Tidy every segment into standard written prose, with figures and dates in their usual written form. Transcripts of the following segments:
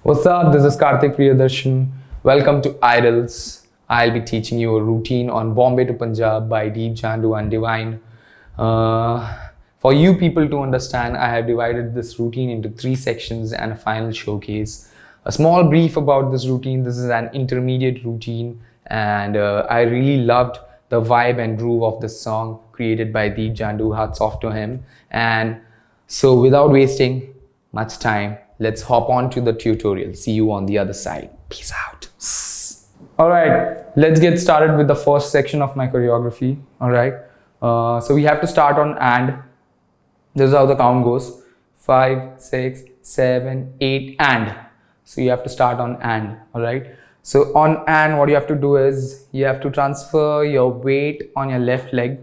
What's up? This is Karthik Priyadarshan. Welcome to Idols. I'll be teaching you a routine on Bombay to Punjab by Deep Jandu and Divine. For you people to understand, I have divided this routine into 3 sections and a final showcase. A small brief about this routine. This is an intermediate routine, and I really loved the vibe and groove of this song created by Deep Jandu. Hats off to him. And so without wasting much time, let's hop on to the tutorial. See you on the other side. Peace out. Alright, let's get started with the first section of my choreography. Alright, so we have to start on and. This is how the count goes. 5, 6, 7, 8 and. So you have to start on and. Alright, so on and what you have to do is you have to transfer your weight on your left leg.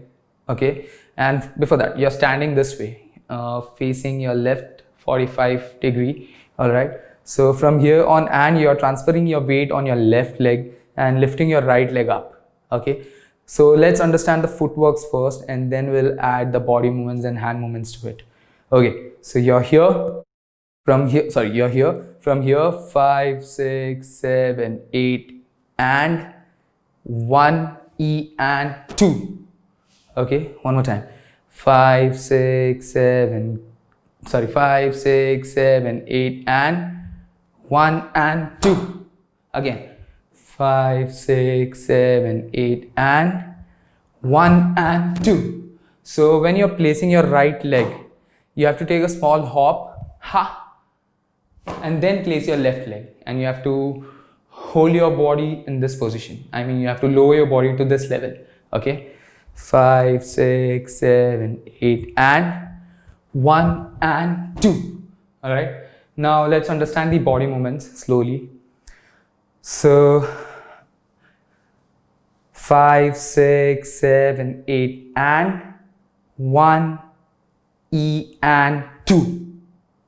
Okay, and before that you're standing this way, facing your left 45 degree. All right, so from here on and you're transferring your weight on your left leg and lifting your right leg up. Okay, so let's understand the footworks first, and then we'll add the body movements and hand movements to it. Okay, so you're here, from here, sorry, you're here, from here 5, 6, 7, 8 and 1 E and 2. Okay, one more time. 5, 6, 7, 8 and 1 and 2. Again, 5, 6, 7, 8 and 1 and 2. So when you're placing your right leg, you have to take a small hop, ha, and then place your left leg, and you have to hold your body in this position. I mean, you have to lower your body to this level. Okay, 5, 6, 7, 8 and 1 and 2. All right, now let's understand the body movements slowly. So 5, 6, 7, 8 and 1 E and 2.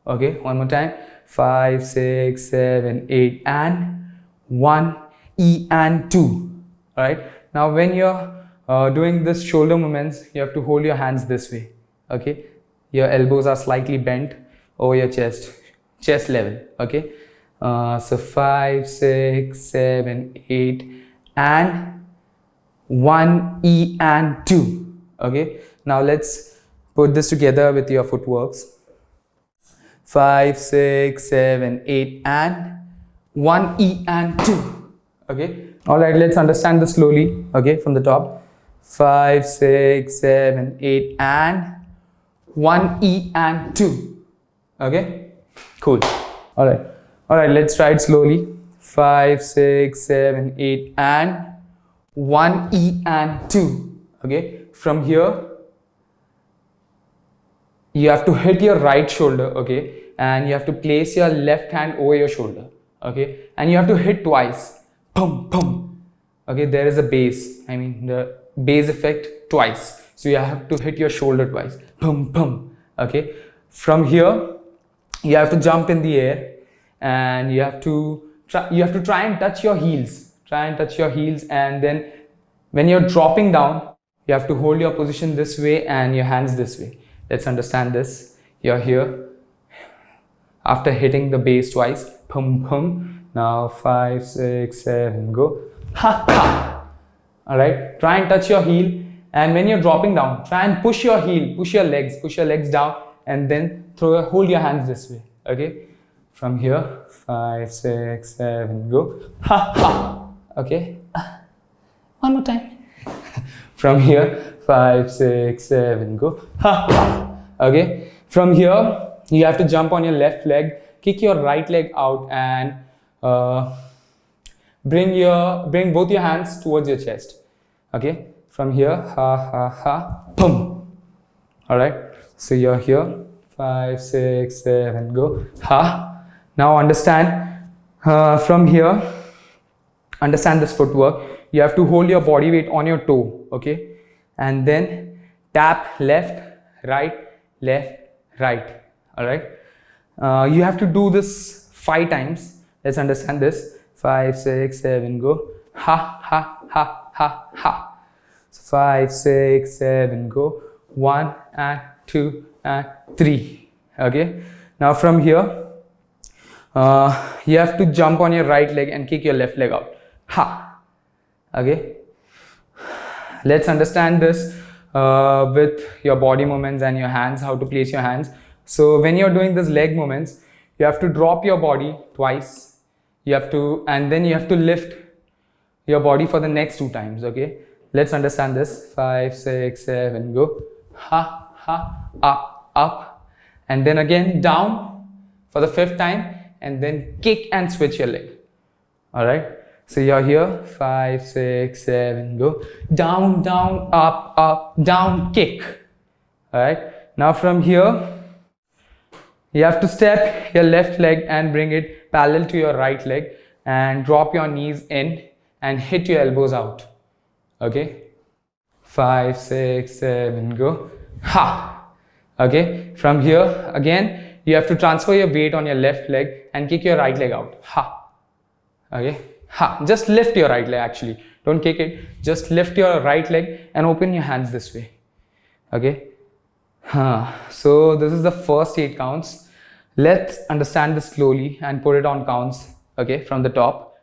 Okay, one more time. 5, 6, 7, 8 and 1 E and 2. All right, now when you're doing this shoulder movements, you have to hold your hands this way. Okay, your elbows are slightly bent over your chest level. Okay, so 5, 6, 7, 8 and 1 E and 2. Okay, now let's put this together with your footworks. 5, 6, 7, 8 and 1 E and 2. Okay, all right, let's understand this slowly. Okay, from the top. 5, 6, 7, 8 and 1 E and 2. Okay, cool. All right, let's try it slowly. 5, 6, 7, 8 and 1 E and 2. Okay, from here you have to hit your right shoulder. Okay, and you have to place your left hand over your shoulder. Okay, and you have to hit twice. Pum pum. Okay, there is a bass, I mean the bass effect twice, so you have to hit your shoulder twice. Pum pum. Okay, from here you have to jump in the air, and you have to try and touch your heels. And then when you're dropping down, you have to hold your position this way and your hands this way. Let's understand this. You're here after hitting the bass twice. Pum pum. Now 5, 6, 7, go. Ha ha. All right, try and touch your heel, and when you're dropping down, try and push your heel, push your legs down, and then hold your hands this way. Okay, from here 5, 6, 7, go. Ha ha. Okay, one more time. From here 5, 6, 7, go. Ha ha. Okay, from here you have to jump on your left leg, kick your right leg out, and bring both your hands towards your chest. Okay, from here, ha ha ha, boom. All right, so you're here, 5, 6, 7, go, ha. Now understand, from here, understand this footwork. You have to hold your body weight on your toe. Okay, and then tap left, right. All right, you have to do this 5 times. Let's understand this. 5, 6, 7, go. Ha ha ha ha ha. So 5, 6, 7, go. 1 and 2 and 3. Okay, now from here You have to jump on your right leg and kick your left leg out. Ha. Okay. Let's understand this with your body movements and your hands, how to place your hands. So when you're doing this leg movements, you have to drop your body twice. You have to, and then you have to lift your body for the next 2 times. Okay. Let's understand this. 5, 6, 7, go. Ha, ha, up, up. And then again down for the 5th time. And then kick and switch your leg. Alright. So you're here. 5, 6, 7, go. Down, down, up, up, down, kick. Alright. Now from here, you have to step your left leg and bring it parallel to your right leg. And drop your knees in and hit your elbows out. Okay. 5, 6, 7, go. Ha. Okay. From here, again, you have to transfer your weight on your left leg and kick your right leg out. Ha. Okay. Ha. Just lift your right leg actually. Don't kick it. Just lift your right leg and open your hands this way. Okay. So this is the first 8 counts. Let's understand this slowly and put it on counts. Okay. From the top.